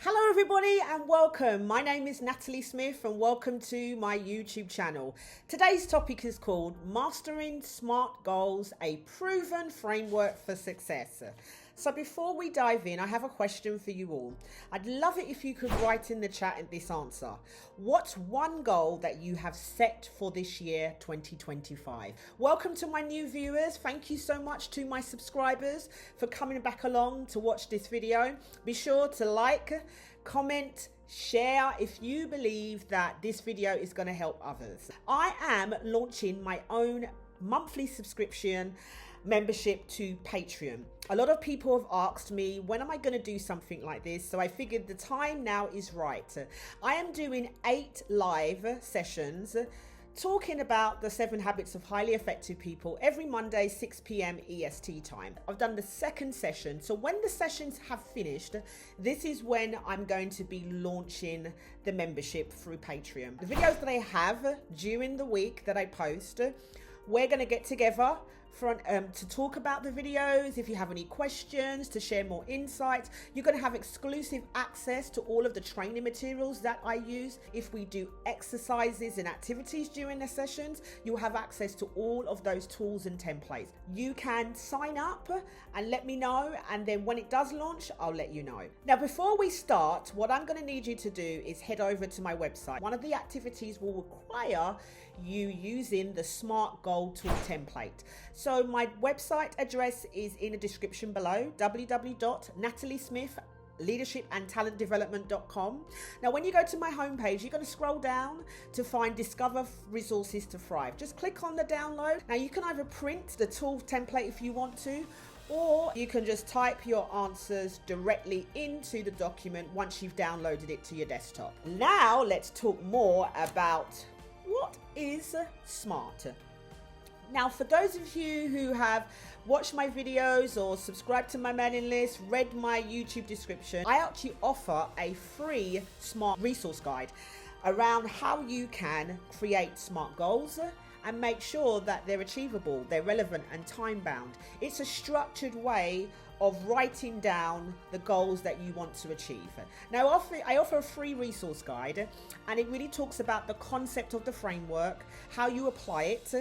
Hello everybody and welcome. My name is Natalie Smith and welcome to my YouTube channel. Today's topic is called Mastering Smart Goals, a proven framework for success. So before we dive in, I have a question for you all. I'd love it if you could write in the chat this answer. What's one goal that you have set for this year, 2025? Welcome to my new viewers. Thank you so much to my subscribers for coming back along to watch this video. Be sure to like, comment, share if you believe that this video is going to help others. I am launching my own monthly subscription membership to Patreon. A lot of people have asked me, when am I going to do something like this? So I figured the time now is right. I am doing 8 live sessions talking about the 7 habits of highly effective people every Monday, 6 p.m. EST time. I've done the second session. So when the sessions have finished, this is when I'm going to be launching the membership through Patreon. The videos that I have during the week that I post, we're going to get together to talk about the videos. If you have any questions, to share more insights, you're going to have exclusive access to all of the training materials that I use. If we do exercises and activities during the sessions, you'll have access to all of those tools and templates. You can sign up and let me know, and then when it does launch, I'll let you know. Now, before we start, what I'm going to need you to do is head over to my website. One of the activities will require you using the SMART Goal Tool template. So my website address is in the description below, www.nataliesmithleadershipandtalentdevelopment.com. Now, when you go to my homepage, you're going to scroll down to find Discover Resources to Thrive. Just click on the download. Now, you can either print the tool template if you want to, or you can just type your answers directly into the document once you've downloaded it to your desktop. Now, let's talk more about what is SMART. Now, for those of you who have watched my videos or subscribed to my mailing list, read my YouTube description, I actually offer a free SMART resource guide around how you can create SMART goals and make sure that they're achievable, they're relevant and time bound. It's a structured way of writing down the goals that you want to achieve. Now, I offer a free resource guide, and it really talks about the concept of the framework, how you apply it,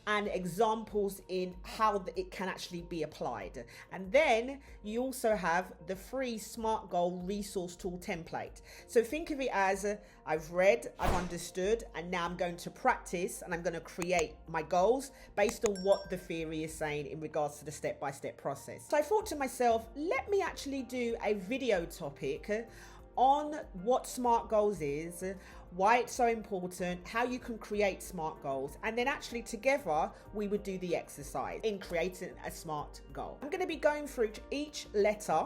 and examples in how it can actually be applied. And then you also have the free SMART Goal resource tool template. So think of it as I've read, I've understood, and now I'm going to practice and I'm going to create my goals based on what the theory is saying in regards to the step-by-step process. So I thought to myself, let me actually do a video topic on what SMART goals is, why it's so important, how you can create SMART goals, and then actually together we would do the exercise in creating a SMART goal. I'm going to be going through each letter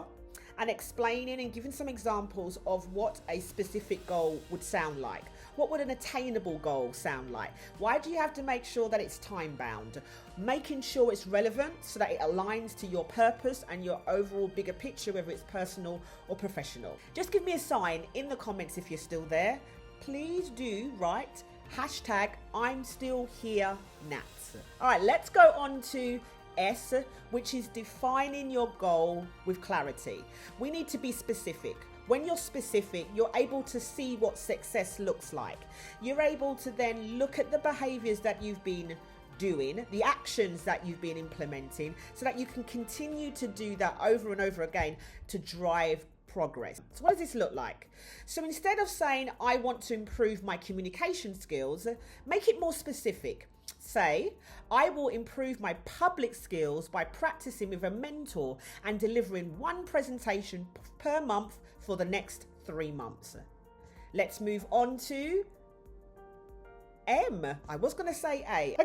and explaining and giving some examples of what a specific goal would sound like. What would an attainable goal sound like? Why do you have to make sure that it's time bound? Making sure it's relevant so that it aligns to your purpose and your overall bigger picture, whether it's personal or professional. Just give me a sign in the comments if you're still there. Please do write hashtag I'm still here Nats. All right, let's go on to S, which is defining your goal with clarity. We need to be specific. When you're specific, you're able to see what success looks like. You're able to then look at the behaviors that you've been doing, the actions that you've been implementing, so that you can continue to do that over and over again to drive progress. So what does this look like? So instead of saying, I want to improve my communication skills, make it more specific. Say, I will improve my public skills by practicing with a mentor and delivering 1 presentation per month for the next 3 months. Let's move on to M. I was going to say A.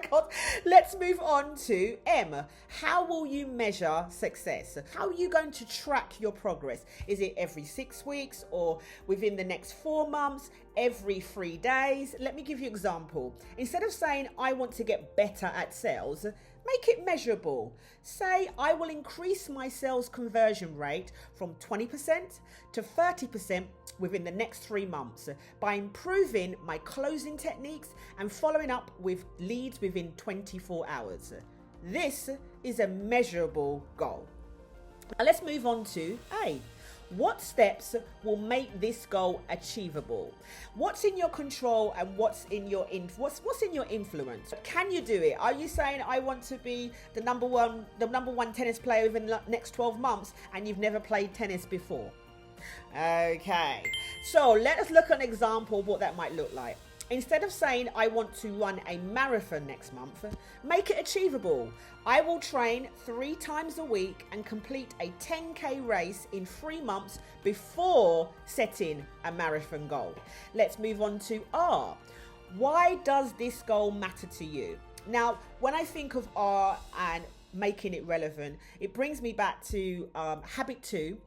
Let's move on to M. How will you measure success? How are you going to track your progress? Is it every 6 weeks or within the next 4 months, every 3 days? Let me give you an example. Instead of saying, I want to get better at sales, make it measurable. Say, I will increase my sales conversion rate from 20% to 30% within the next 3 months by improving my closing techniques and following up with leads within 24 hours. This is a measurable goal. Now let's move on to A. What steps will make this goal achievable? What's in your control and what's in your influence? Can you do it? Are you saying I want to be the number one tennis player within the next 12 months and you've never played tennis before? Okay, so let us look at an example of what that might look like. Instead of saying I want to run a marathon next month, make it achievable. I will train 3 times a week and complete a 10K race in 3 months before setting a marathon goal. Let's move on to R. Why does this goal matter to you? Now, when I think of R and making it relevant, it brings me back to habit 2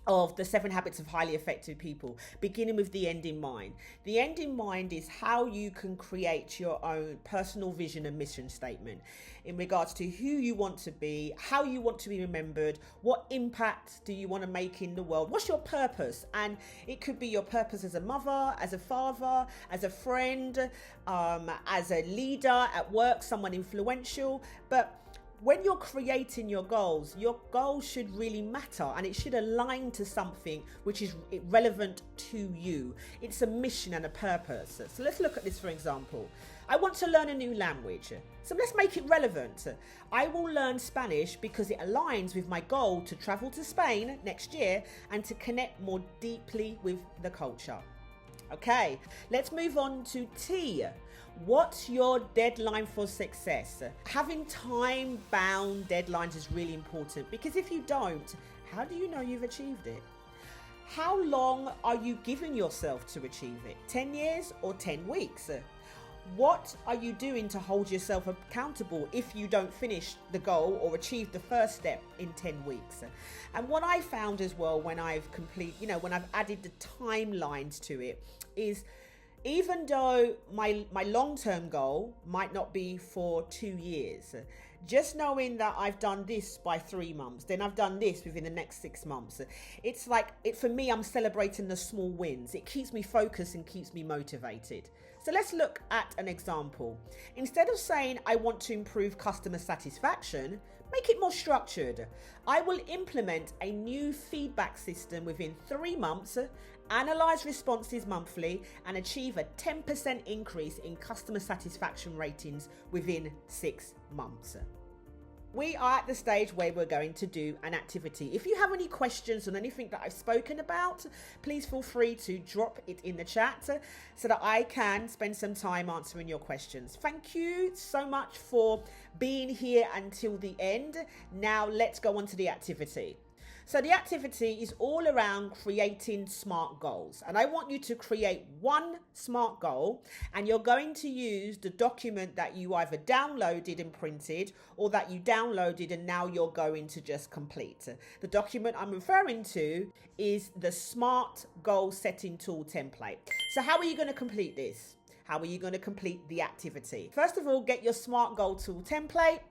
of the 7 habits of highly effective people, beginning with the end in mind. The end in mind is how you can create your own personal vision and mission statement in regards to who you want to be, how you want to be remembered, what impact do you want to make in the world, what's your purpose? And it could be your purpose as a mother, as a father, as a friend, as a leader at work, someone influential. But when you're creating your goals should really matter and it should align to something which is relevant to you. It's a mission and a purpose. So let's look at this for example. I want to learn a new language. So let's make it relevant. I will learn Spanish because it aligns with my goal to travel to Spain next year and to connect more deeply with the culture. Okay, let's move on to T. What's your deadline for success? Having time-bound deadlines is really important because if you don't, how do you know you've achieved it? How long are you giving yourself to achieve it? 10 years or 10 weeks? What are you doing to hold yourself accountable if you don't finish the goal or achieve the first step in 10 weeks? And what I found as well when I've when I've added the timelines to it is even though my long-term goal might not be for 2 years, just knowing that I've done this by 3 months, then I've done this within the next 6 months. It's like, for me, I'm celebrating the small wins. It keeps me focused and keeps me motivated. So let's look at an example. Instead of saying I want to improve customer satisfaction, make it more structured. I will implement a new feedback system within 3 months, analyze responses monthly, and achieve a 10% increase in customer satisfaction ratings within 6 months. We are at the stage where we're going to do an activity. If you have any questions on anything that I've spoken about, please feel free to drop it in the chat so that I can spend some time answering your questions. Thank you so much for being here until the end. Now let's go on to the activity. So the activity is all around creating SMART goals. And I want you to create one SMART goal, and you're going to use the document that you either downloaded and printed or that you downloaded and now you're going to just complete. The document I'm referring to is the SMART goal setting tool template. So how are you going to complete this? How are you going to complete the activity? First of all, get your SMART goal tool template.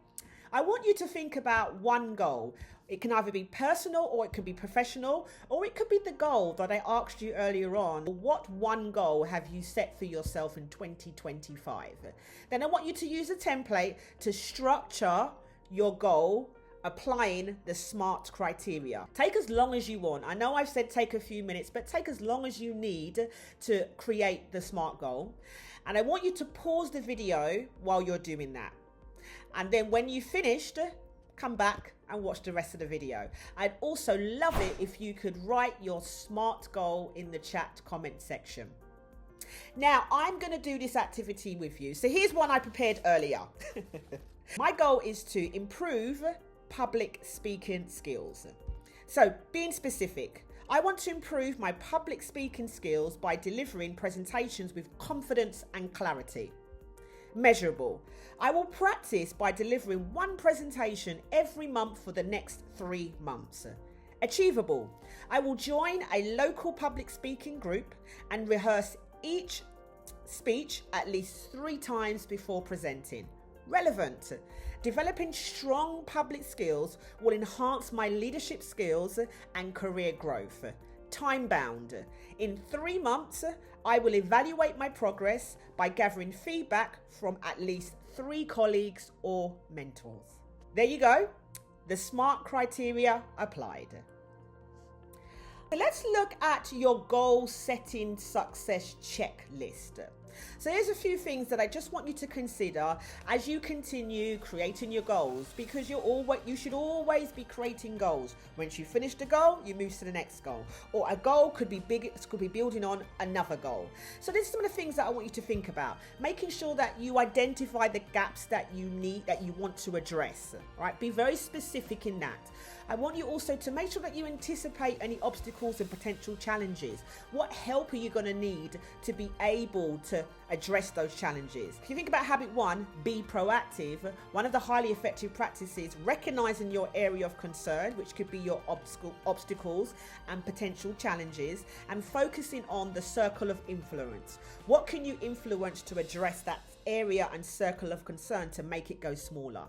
I want you to think about one goal. It can either be personal or it could be professional, or it could be the goal that I asked you earlier on. What one goal have you set for yourself in 2025? Then I want you to use a template to structure your goal applying the SMART criteria. Take as long as you want. I know I've said take a few minutes, but take as long as you need to create the SMART goal. And I want you to pause the video while you're doing that. And then when you've finished, come back and watch the rest of the video. I'd also love it if you could write your SMART goal in the chat comment section. Now, I'm going to do this activity with you. So here's one I prepared earlier. My goal is to improve public speaking skills. So being specific, I want to improve my public speaking skills by delivering presentations with confidence and clarity. Measurable. I will practice by delivering one presentation every month for the next 3 months. Achievable. I will join a local public speaking group and rehearse each speech at least 3 times before presenting. Relevant. Developing strong public skills will enhance my leadership skills and career growth. Time bound. In 3 months, I will evaluate my progress by gathering feedback from at least 3 colleagues or mentors. There you go. The SMART criteria applied. Let's look at your goal setting success checklist. So here's a few things that I just want you to consider as you continue creating your goals, because you should always be creating goals. Once you finish the goal, you move to the next goal, or a goal could be big, it could be building on another goal. So these are some of the things that I want you to think about, making sure that you identify the gaps that you want to address. All right, be very specific in that. I want you also to make sure that you anticipate any obstacles and potential challenges. What help are you going to need to be able to address those challenges? If you think about habit 1, be proactive, one of the highly effective practices, recognizing your area of concern, which could be your obstacles and potential challenges, and focusing on the circle of influence. What can you influence to address that area and circle of concern to make it go smaller?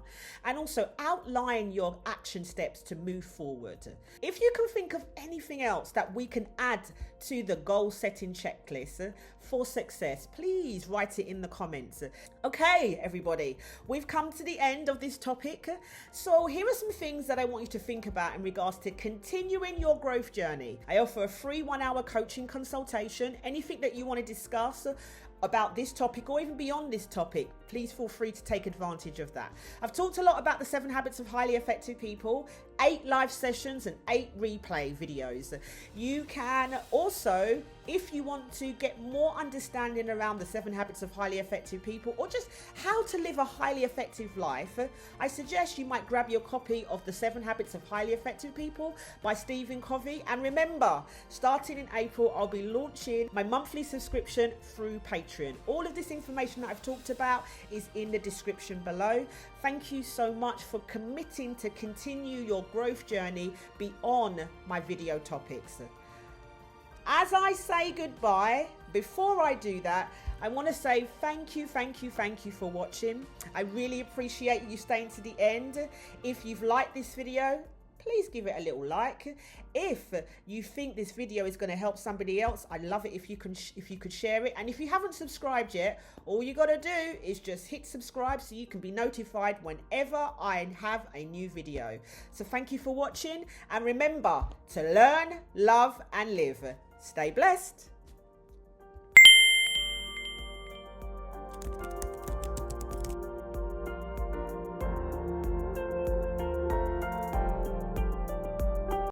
And also outline your action steps to move forward. If you can think of anything else that we can add to the goal setting checklist for success, please write it in the comments. Okay, everybody, we've come to the end of this topic. So here are some things that I want you to think about in regards to continuing your growth journey. I offer a free 1-hour coaching consultation. Anything that you want to discuss about this topic or even beyond this topic, please feel free to take advantage of that. I've talked a lot about the 7 habits of highly effective people, 8 live sessions and 8 replay videos. You can also, if you want to get more understanding around the 7 habits of highly effective people, or just how to live a highly effective life, I suggest you might grab your copy of the 7 habits of highly effective people by Stephen Covey. And remember, starting in April, I'll be launching my monthly subscription through Patreon. All of this information that I've talked about is in the description below. Thank you so much for committing to continue your growth journey beyond my video topics. As I say goodbye, before I do that, I want to say thank you for watching. I really appreciate you staying to the end. If you've liked this video, please give it a little like. If you think this video is going to help somebody else, I'd love it if you could share it. And if you haven't subscribed yet, all you got to do is just hit subscribe so you can be notified whenever I have a new video. So thank you for watching, and remember to learn, love and live. Stay blessed.